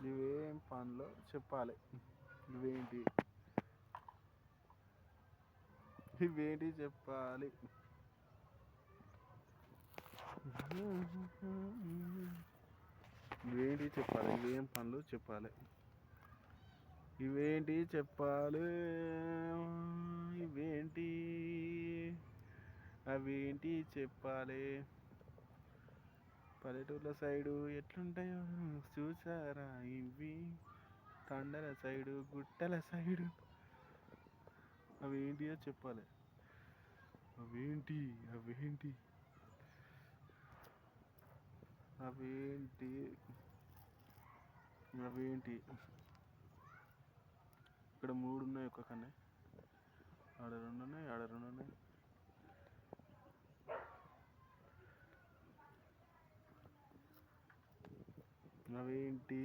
ఇవేం పనులు చెప్పాలి. ఇవేంటి ఇవేంటి చెప్పాలి. ఇవేంటి చెప్పాలి. ఇవేం పనులు చెప్పాలి. ఇవేంటి చెప్పాలి. ఇవేంటి అవేంటి చెప్పాలి. పల్లెటూర్ల సైడు ఎట్లుంటాయో చూసారా ఇవి, తండల సైడు గుట్టల సైడు అవేంటియో చెప్పాలి. అవేంటి అవేంటి అవేంటి అవేంటి ఇక్కడ 3 ఉన్నాయి. ఒక కన్నే ఆడ 2 ఉన్నాయి. ఆడ 2 ఉన్నాయి. అవేంటి